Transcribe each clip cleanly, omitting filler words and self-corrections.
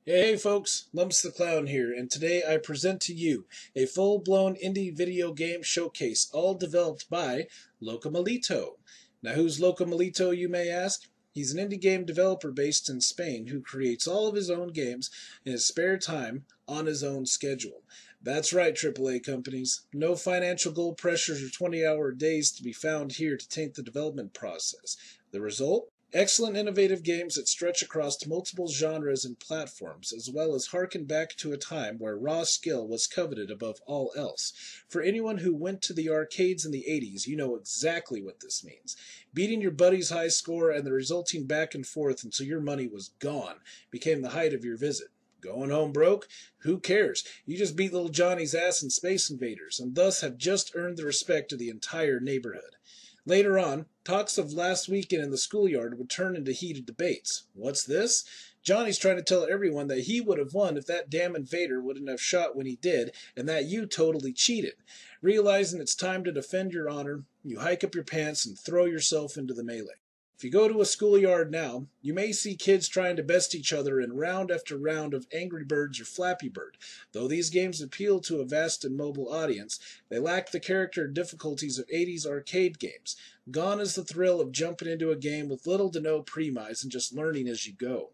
Hey folks, Lumpz the Clown here, and today I present to you a full-blown indie video game showcase, all developed by Locomalito. Now who's Locomalito, you may ask? He's an indie game developer based in Spain who creates all of his own games in his spare time on his own schedule. That's right, AAA companies. No financial goal pressures or 20-hour days to be found here to taint the development process. The result? Excellent innovative games that stretch across multiple genres and platforms, as well as harken back to a time where raw skill was coveted above all else. For anyone who went to the arcades in the 80s, you know exactly what this means. Beating your buddy's high score and the resulting back and forth until your money was gone became the height of your visit. Going home broke? Who cares? You just beat little Johnny's ass in Space Invaders, and thus have just earned the respect of the entire neighborhood. Later on, talks of last weekend in the schoolyard would turn into heated debates. What's this? Johnny's trying to tell everyone that he would have won if that damn invader wouldn't have shot when he did, and that you totally cheated. Realizing it's time to defend your honor, you hike up your pants and throw yourself into the melee. If you go to a schoolyard now, you may see kids trying to best each other in round after round of Angry Birds or Flappy Bird. Though these games appeal to a vast and mobile audience, they lack the character and difficulties of 80s arcade games. Gone is the thrill of jumping into a game with little to no premise and just learning as you go.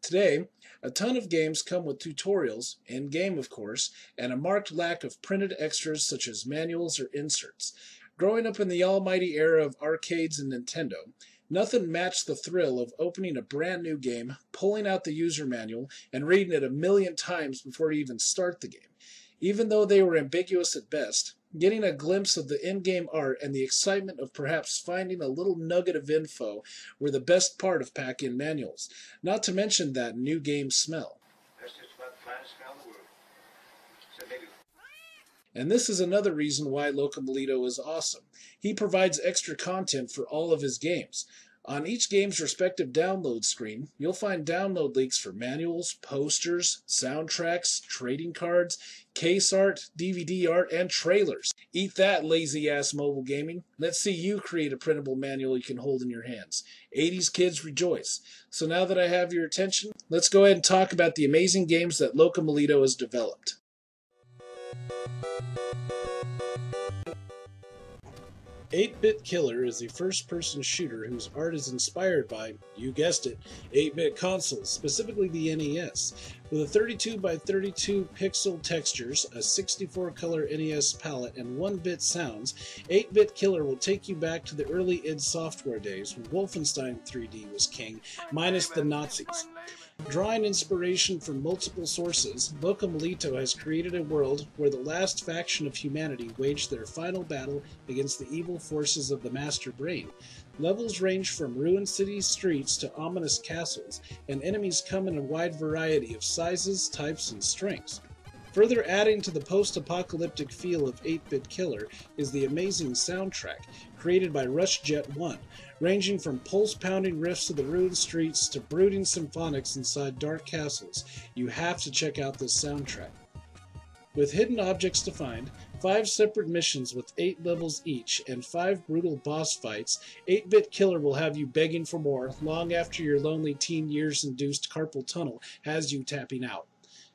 Today, a ton of games come with tutorials, in-game of course, and a marked lack of printed extras such as manuals or inserts. Growing up in the almighty era of arcades and Nintendo, nothing matched the thrill of opening a brand new game, pulling out the user manual, and reading it 1,000,000 times before you even start the game. Even though they were ambiguous at best, getting a glimpse of the in-game art and the excitement of perhaps finding a little nugget of info were the best part of pack-in manuals, not to mention that new game smell. That's just about the finest smell in the world. So maybe. And this is another reason why Locomalito is awesome. He provides extra content for all of his games. On each game's respective download screen, you'll find download links for manuals, posters, soundtracks, trading cards, case art, DVD art, and trailers. Eat that, lazy-ass mobile gaming. Let's see you create a printable manual you can hold in your hands. 80s kids rejoice. So now that I have your attention, let's go ahead and talk about the amazing games that Locomalito has developed. 8-Bit Killer is a first-person shooter whose art is inspired by, you guessed it, 8-bit consoles, specifically the NES. With a 32 by 32 pixel textures, a 64-color NES palette, and 1-bit sounds, 8-Bit Killer will take you back to the early id Software days when Wolfenstein 3D was king, minus the Nazis. Drawing inspiration from multiple sources, Locomalito has created a world where the last faction of humanity waged their final battle against the evil forces of the Master Brain. Levels range from ruined city streets to ominous castles, and enemies come in a wide variety of sizes, types, and strengths. Further adding to the post-apocalyptic feel of 8-Bit Killer is the amazing soundtrack, created by RushJet 1, ranging from pulse-pounding riffs of the ruined streets to brooding symphonics inside dark castles. You have to check out this soundtrack. With hidden objects to find, 5 separate missions with 8 levels each, and 5 brutal boss fights, 8-Bit Killer will have you begging for more long after your lonely teen years-induced carpal tunnel has you tapping out.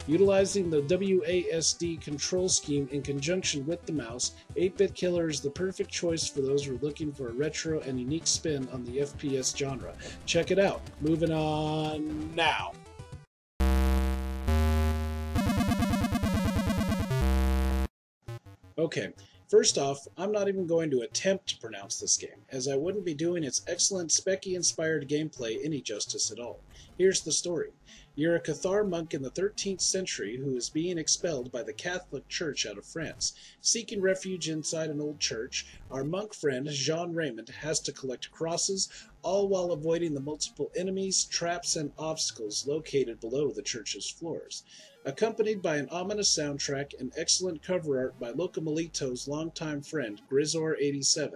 Utilizing the WASD control scheme in conjunction with the mouse, 8-Bit Killer is the perfect choice for those who are looking for a retro and unique spin on the FPS genre. Check it out. Moving on now. Okay, first off, I'm not even going to attempt to pronounce this game, as I wouldn't be doing its excellent Specky-inspired gameplay any justice at all. Here's the story. You're a Cathar monk in the 13th century who is being expelled by the Catholic Church out of France. Seeking refuge inside an old church, our monk friend, Jean Raymond, has to collect crosses, all while avoiding the multiple enemies, traps, and obstacles located below the church's floors. Accompanied by an ominous soundtrack and excellent cover art by Locomalito's longtime friend, Grizor87,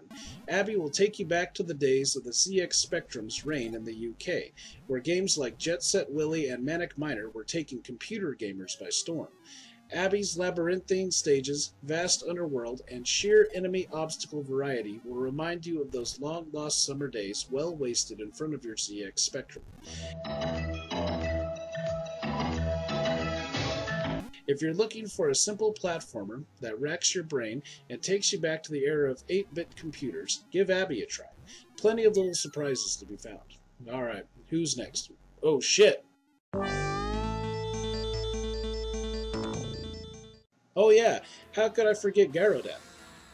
Abby will take you back to the days of the CX Spectrum's reign in the UK, where games like Jet Set Willy and Manic Miner were taking computer gamers by storm. Abby's labyrinthine stages, vast underworld, and sheer enemy obstacle variety will remind you of those long-lost summer days well wasted in front of your CX Spectrum. If you're looking for a simple platformer that racks your brain and takes you back to the era of 8-bit computers, give Abby a try. Plenty of little surprises to be found. Alright, who's next? Oh shit! Oh yeah, how could I forget Garrideb?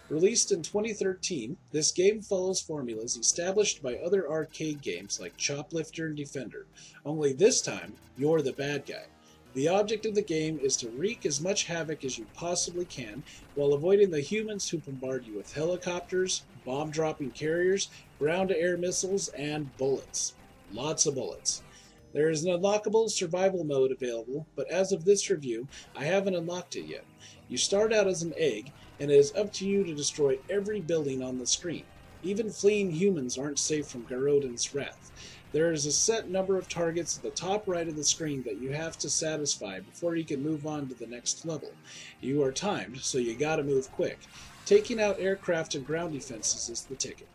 Released in 2013, this game follows formulas established by other arcade games like Choplifter and Defender, only this time, you're the bad guy. The object of the game is to wreak as much havoc as you possibly can while avoiding the humans who bombard you with helicopters, bomb-dropping carriers, ground-to-air missiles, and bullets. Lots of bullets. There is an unlockable survival mode available, but as of this review, I haven't unlocked it yet. You start out as an egg, and it is up to you to destroy every building on the screen. Even fleeing humans aren't safe from Garrideb's wrath. There is a set number of targets at the top right of the screen that you have to satisfy before you can move on to the next level. You are timed, so you gotta move quick. Taking out aircraft and ground defenses is the ticket.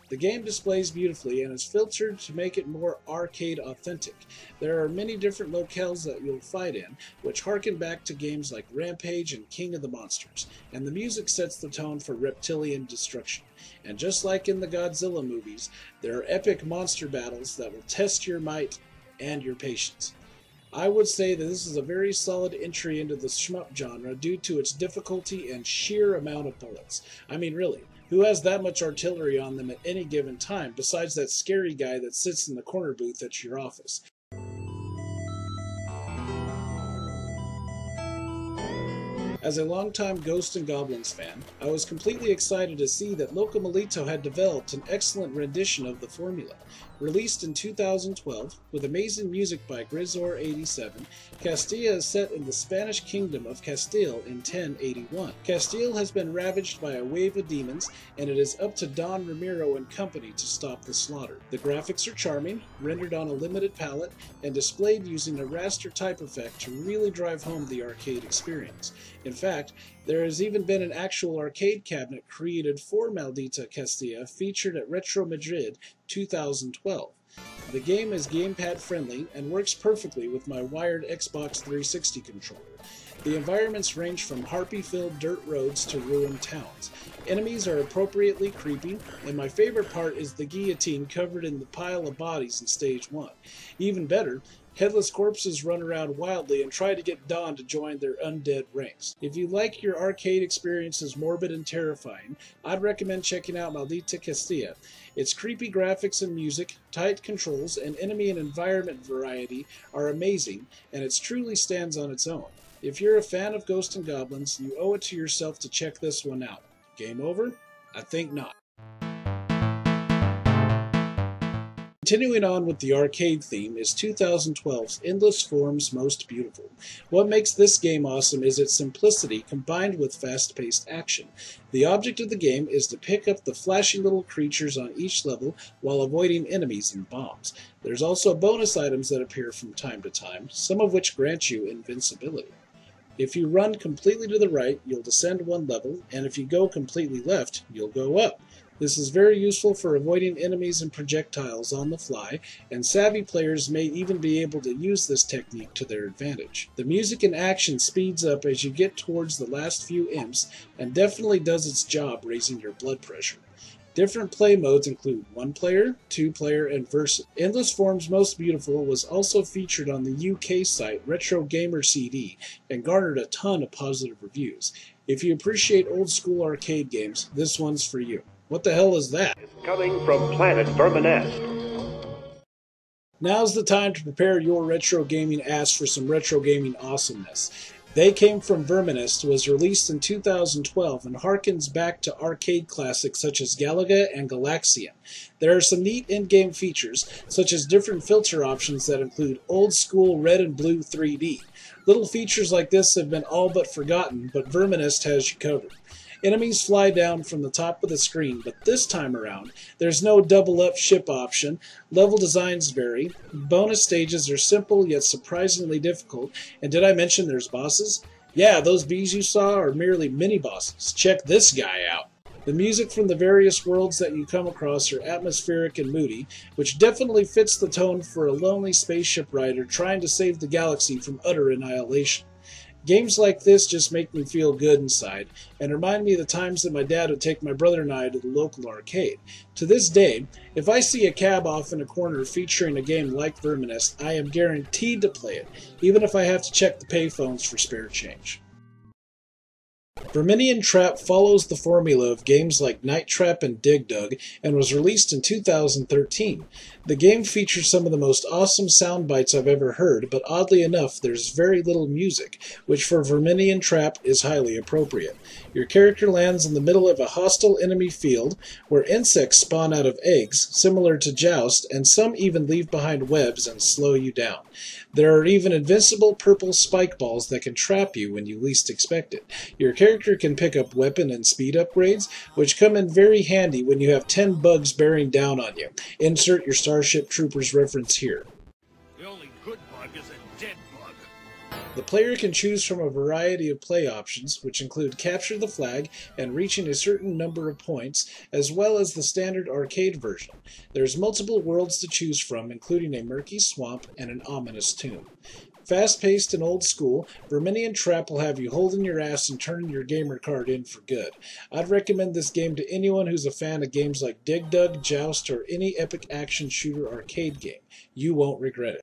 The game displays beautifully and is filtered to make it more arcade authentic. There are many different locales that you'll fight in, which harken back to games like Rampage and King of the Monsters, and the music sets the tone for reptilian destruction. And just like in the Godzilla movies, there are epic monster battles that will test your might and your patience. I would say that this is a very solid entry into the shmup genre due to its difficulty and sheer amount of bullets. I mean, really. Who has that much artillery on them at any given time, besides that scary guy that sits in the corner booth at your office? As a longtime Ghosts and Goblins fan, I was completely excited to see that Locomalito had developed an excellent rendition of the formula. Released in 2012, with amazing music by Grisor87, Castilla is set in the Spanish kingdom of Castile in 1081. Castile has been ravaged by a wave of demons, and it is up to Don Ramiro and company to stop the slaughter. The graphics are charming, rendered on a limited palette, and displayed using a raster type effect to really drive home the arcade experience. In fact, there has even been an actual arcade cabinet created for Madita Castilla featured at Retro Madrid 2012. The game is gamepad friendly and works perfectly with my wired Xbox 360 controller. The environments range from harpy-filled dirt roads to ruined towns. Enemies are appropriately creepy, and my favorite part is the guillotine covered in the pile of bodies in Stage 1. Even better, headless corpses run around wildly and try to get Don to join their undead ranks. If you like your arcade experiences morbid and terrifying, I'd recommend checking out Madita Castilla. Its creepy graphics and music, tight controls, and enemy and environment variety are amazing, and it truly stands on its own. If you're a fan of Ghosts and Goblins, you owe it to yourself to check this one out. Game over? I think not. Continuing on with the arcade theme is 2012's Endless Forms Most Beautiful. What makes this game awesome is its simplicity combined with fast-paced action. The object of the game is to pick up the flashy little creatures on each level while avoiding enemies and bombs. There's also bonus items that appear from time to time, some of which grant you invincibility. If you run completely to the right, you'll descend one level, and if you go completely left, you'll go up. This is very useful for avoiding enemies and projectiles on the fly, and savvy players may even be able to use this technique to their advantage. The music and action speeds up as you get towards the last few imps, and definitely does its job raising your blood pressure. Different play modes include 1-player, 2-player, and Versa. Endless Forms Most Beautiful was also featured on the UK site Retro Gamer CD and garnered a ton of positive reviews. If you appreciate old school arcade games, this one's for you. What the hell is that? It's coming from planet Verma Nest. Now's the time to prepare your retro gaming ass for some retro gaming awesomeness. They Came from Verma Nest was released in 2012 and harkens back to arcade classics such as Galaga and Galaxian. There are some neat in-game features, such as different filter options that include old-school red and blue 3D. Little features like this have been all but forgotten, but Verma Nest has you covered. Enemies fly down from the top of the screen, but this time around, there's no double-up ship option, level designs vary, bonus stages are simple yet surprisingly difficult, and did I mention there's bosses? Yeah, those bees you saw are merely mini-bosses. Check this guy out. The music from the various worlds that you come across are atmospheric and moody, which definitely fits the tone for a lonely spaceship rider trying to save the galaxy from utter annihilation. Games like this just make me feel good inside, and remind me of the times that my dad would take my brother and I to the local arcade. To this day, if I see a cab off in a corner featuring a game like Verma Nest, I am guaranteed to play it, even if I have to check the payphones for spare change. Verma Trap follows the formula of games like Night Trap and Dig Dug and was released in 2013. The game features some of the most awesome sound bites I've ever heard, but oddly enough, there's very little music, which for Verma Trap is highly appropriate. Your character lands in the middle of a hostile enemy field where insects spawn out of eggs, similar to Joust, and some even leave behind webs and slow you down. There are even invincible purple spike balls that can trap you when you least expect it. Your character can pick up weapon and speed upgrades, which come in very handy when you have 10 bugs bearing down on you. Insert your Starship Troopers reference here. The only good bug is a dead bug. The player can choose from a variety of play options, which include capture the flag and reaching a certain number of points, as well as the standard arcade version. There's multiple worlds to choose from, including a murky swamp and an ominous tomb. Fast-paced and old school, Verma Trap will have you holding your ass and turning your gamer card in for good. I'd recommend this game to anyone who's a fan of games like Dig Dug, Joust, or any epic action shooter arcade game. You won't regret it.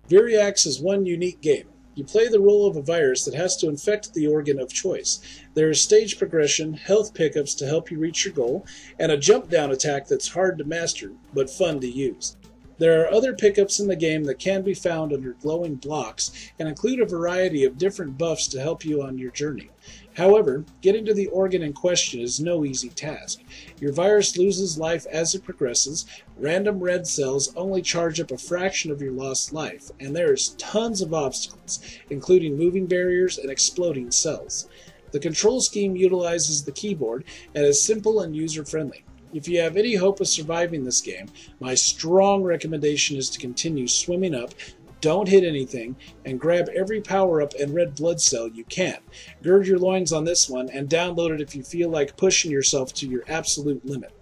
Viriax is one unique game. You play the role of a virus that has to infect the organ of choice. There is stage progression, health pickups to help you reach your goal, and a jump down attack that's hard to master, but fun to use. There are other pickups in the game that can be found under glowing blocks and include a variety of different buffs to help you on your journey. However, getting to the organ in question is no easy task. Your virus loses life as it progresses, random red cells only charge up a fraction of your lost life, and there's tons of obstacles, including moving barriers and exploding cells. The control scheme utilizes the keyboard and is simple and user-friendly. If you have any hope of surviving this game, my strong recommendation is to continue swimming up, don't hit anything, and grab every power-up and red blood cell you can. Gird your loins on this one, and download it if you feel like pushing yourself to your absolute limit.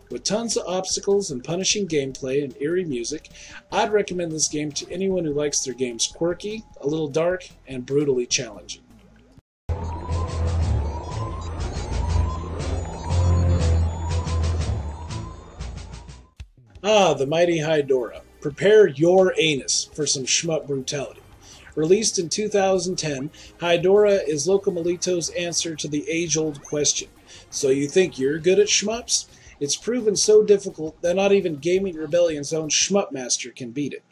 With tons of obstacles and punishing gameplay and eerie music, I'd recommend this game to anyone who likes their games quirky, a little dark, and brutally challenging. Ah, the mighty Dora. Prepare your anus for some shmup brutality. Released in 2010, Dora is Locomalito's answer to the age-old question. So you think you're good at shmups? It's proven so difficult that not even Gaming Rebellion's own shmup master can beat it.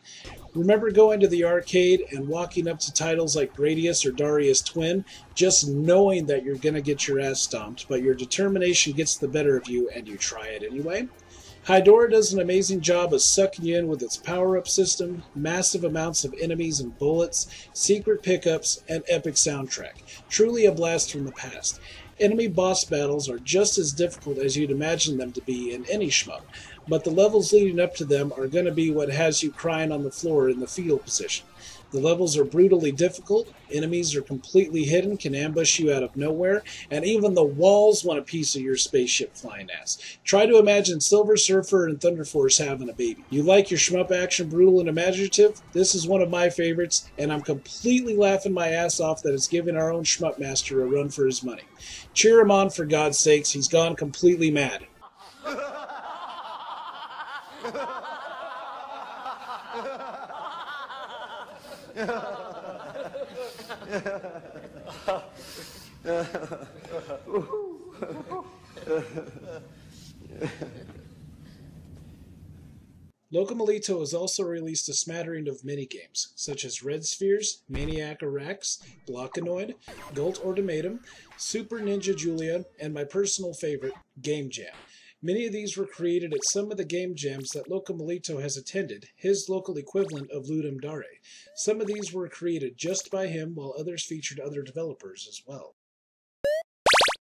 Remember going to the arcade and walking up to titles like Gradius or Darius Twin, just knowing that you're going to get your ass stomped, but your determination gets the better of you and you try it anyway? Dora does an amazing job of sucking you in with its power-up system, massive amounts of enemies and bullets, secret pickups, and epic soundtrack. Truly a blast from the past. Enemy boss battles are just as difficult as you'd imagine them to be in any shmup, but the levels leading up to them are going to be what has you crying on the floor in the fetal position. The levels are brutally difficult, enemies are completely hidden, can ambush you out of nowhere, and even the walls want a piece of your spaceship flying ass. Try to imagine Silver Surfer and Thunder Force having a baby. You like your shmup action brutal and imaginative? This is one of my favorites, and I'm completely laughing my ass off that it's giving our own shmup master a run for his money. Cheer him on, for God's sakes, he's gone completely mad. Locomalito has also released a smattering of minigames, such as Red Spheres, Maniac Arax, Blockanoid, Gult Ultimatum, Super Ninja Julia, and my personal favorite, Game Jam. Many of these were created at some of the game jams that Locomalito has attended, his local equivalent of Ludum Dare. Some of these were created just by him, while others featured other developers as well.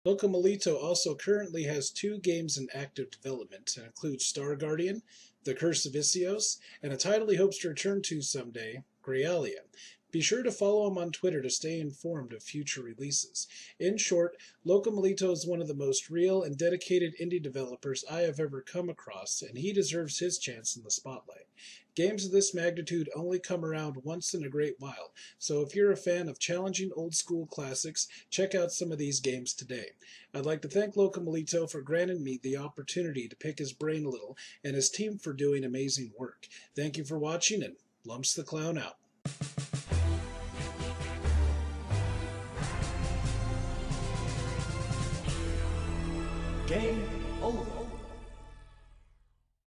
Locomalito also currently has 2 games in active development, and include Star Guardian, The Curse of Isios, and a title he hopes to return to someday, Grealia. Be sure to follow him on Twitter to stay informed of future releases. In short, Locomalito is one of the most real and dedicated indie developers I have ever come across, and he deserves his chance in the spotlight. Games of this magnitude only come around once in a great while, so if you're a fan of challenging old school classics, check out some of these games today. I'd like to thank Locomalito for granting me the opportunity to pick his brain a little, and his team for doing amazing work. Thank you for watching, and Lumpz the Clown out. Game over.